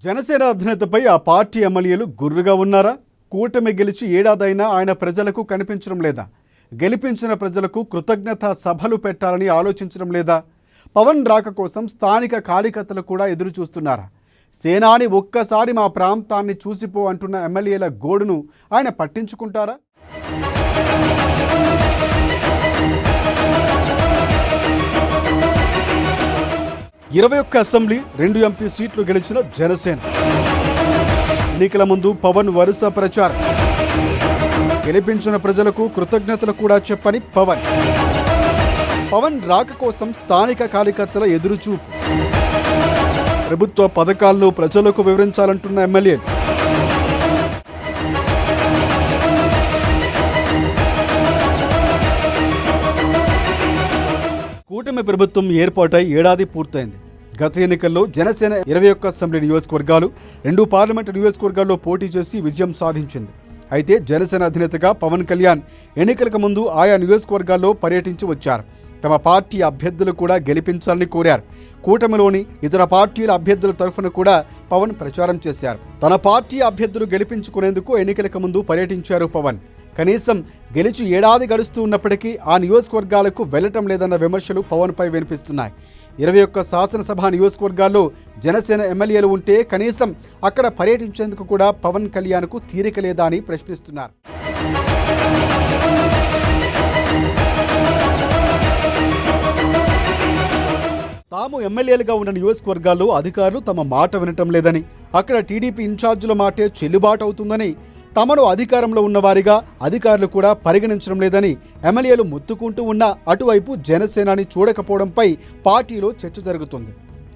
జనసేన అధినేతపై ఆ పార్టీ ఎమ్మెల్యేలు గుర్రుగా ఉన్నారా? కూటమి గెలిచి ఏడాదైనా ఆయన ప్రజలకు కనిపించడం లేదా? గెలిపించిన ప్రజలకు కృతజ్ఞతా సభలు పెట్టాలని ఆలోచించడం లేదా? పవన్ రాక కోసం స్థానిక కార్యకర్తలు కూడా ఎదురు చూస్తున్నారా? సేనాని ఒక్కసారి మా ప్రాంతాన్ని చూసిపో అంటున్న ఎమ్మెల్యేల గోడును ఆయన పట్టించుకుంటారా? 21 అసెంబ్లీ 2 ఎంపీ సీట్లు గెలిచిన జనసేన ఎన్నికల ముందు పవన్ వరుస ప్రచారం. గెలిపించిన ప్రజలకు కృతజ్ఞతలు కూడా చెప్పని పవన్ రాక కోసం స్థానిక కార్యకర్తల ఎదురుచూపు. ప్రభుత్వ పథకాలను ప్రజలకు వివరించాలంటున్న ఎమ్మెల్యేలు. కూటమి ప్రభుత్వం ఏర్పాటై ఏడాది పూర్తయింది. గత ఎన్నికల్లో జనసేన 21 అసెంబ్లీ నియోజకవర్గాలు, 2 పార్లమెంటు నియోజకవర్గాల్లో పోటీ చేసి విజయం సాధించింది. అయితే జనసేన అధినేతగా పవన్ కళ్యాణ్ ఎన్నికలకు ముందు ఆయా నియోజకవర్గాల్లో పర్యటించి వచ్చారు. తమ పార్టీ అభ్యర్థులు కూడా గెలిపించాలని కోరారు. కూటమిలోని ఇతర పార్టీల అభ్యర్థుల తరఫున కూడా పవన్ ప్రచారం చేశారు. తన పార్టీ అభ్యర్థులు గెలిపించుకునేందుకు ఎన్నికలకు ముందు పర్యటించారు పవన్. కనీసం గెలిచి ఏడాది గడుస్తూ ఉన్నప్పటికీ ఆ నియోజకవర్గాలకు వెళ్లటం లేదన్న విమర్శలు పవన్పై వినిపిస్తున్నాయి. 21 శాసనసభ నియోజకవర్గాల్లో జనసేన ఎమ్మెల్యేలు ఉంటే కనీసం అక్కడ పర్యటించేందుకు కూడా పవన్ కళ్యాణ్కు తీరిక లేదా అని ప్రశ్నిస్తున్నారు. తాము ఎమ్మెల్యేలుగా ఉన్న నియోజకవర్గాల్లో అధికారులు తమ మాట వినటం లేదని, అక్కడ టీడీపీ ఇన్ఛార్జీల మాటే చెల్లుబాటు అవుతుందని, తమను అధికారంలో ఉన్నవారిగా అధికారులు కూడా పరిగణించడం లేదని ఎమ్మెల్యేలు మొత్తుకుంటూ ఉన్న అటువైపు జనసేనాని చూడకపోవడంపై పార్టీలో చర్చ జరుగుతుంది.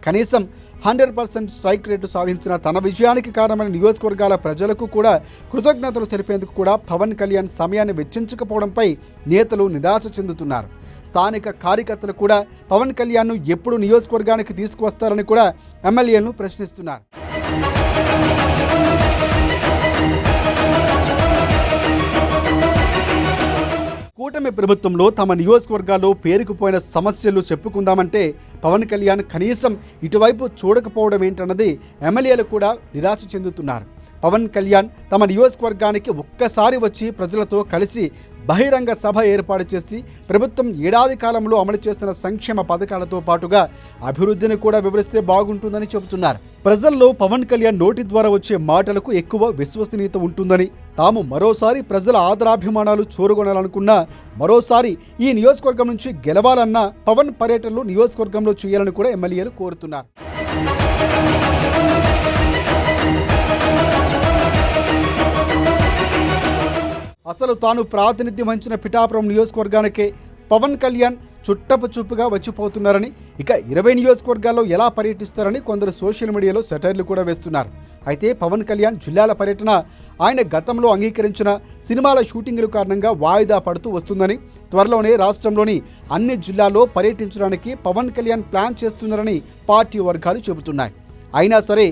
కనీసం 100% స్ట్రైక్ రేటు సాధించిన తన విజయానికి కారణమైన నియోజకవర్గాల ప్రజలకు కూడా కృతజ్ఞతలు తెలిపేందుకు కూడా పవన్ కళ్యాణ్ సమయాన్ని వెచ్చించకపోవడంపై నేతలు నిరాశ చెందుతున్నారు. స్థానిక కార్యకర్తలు కూడా పవన్ కళ్యాణ్ను ఎప్పుడు నియోజకవర్గానికి తీసుకువస్తారని కూడా ఎమ్మెల్యేలను ప్రశ్నిస్తున్నారు. కూటమి ప్రభుత్వంలో తమ నియోజకవర్గాల్లో పేరుకుపోయిన సమస్యలు చెప్పుకుందామంటే పవన్ కళ్యాణ్ కనీసం ఇటువైపు చూడకపోవడం ఏంటన్నది ఎమ్మెల్యేలు కూడా నిరాశ చెందుతున్నారు. పవన్ కళ్యాణ్ తమ నియోజకవర్గానికి ఒక్కసారి వచ్చి ప్రజలతో కలిసి బహిరంగ సభ ఏర్పాటు చేసి ప్రభుత్వం ఏడాది కాలంలో అమలు చేసిన సంక్షేమ పథకాలతో పాటుగా అభివృద్ధిని కూడా వివరిస్తే బాగుంటుందని చెబుతున్నారు. ప్రజల్లో పవన్ కళ్యాణ్ నోటి ద్వారా వచ్చే మాటలకు ఎక్కువ విశ్వసనీయత ఉంటుందని, తాము మరోసారి ప్రజల ఆదరాభిమానాలు చూరగొనాలనుకున్నా, మరోసారి ఈ నియోజకవర్గం నుంచి గెలవాలన్నా పవన్ పర్యటనలు నియోజకవర్గంలో చేయాలని కూడా ఎమ్మెల్యేలు కోరుతున్నారు. అసలు తాను ప్రాతినిధ్యం వహించిన పిఠాపురం నియోజకవర్గానికే పవన్ కళ్యాణ్ చుట్టపు చూపుగా వచ్చిపోతున్నారని, ఇక 20 నియోజకవర్గాల్లో ఎలా పర్యటిస్తారని కొందరు సోషల్ మీడియాలో సెటైర్లు కూడా వేస్తున్నారు. అయితే పవన్ కళ్యాణ్ జిల్లాల పర్యటన ఆయన గతంలో అంగీకరించిన సినిమాల షూటింగ్ల కారణంగా వాయిదా పడుతూ వస్తుందని, త్వరలోనే రాష్ట్రంలోని అన్ని జిల్లాల్లో పర్యటించడానికి పవన్ కళ్యాణ్ ప్లాన్ చేస్తున్నారని పార్టీ వర్గాలు చెబుతున్నాయి. అయినా సరే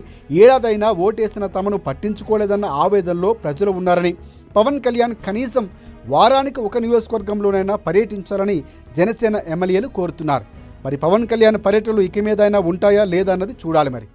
ఏడాదైనా ఓటేసిన తమను పట్టించుకోలేదన్న ఆవేదనలో ప్రజలు ఉన్నారని, పవన్ కళ్యాణ్ కనీసం వారానికి ఒక నియోజకవర్గంలోనైనా పర్యటించాలని జనసేన ఎమ్మెల్యేలు కోరుతున్నారు. మరి పవన్ కళ్యాణ్ పర్యటనలు ఇక మీదైనా ఉంటాయా లేదా అన్నది చూడాలి మరి.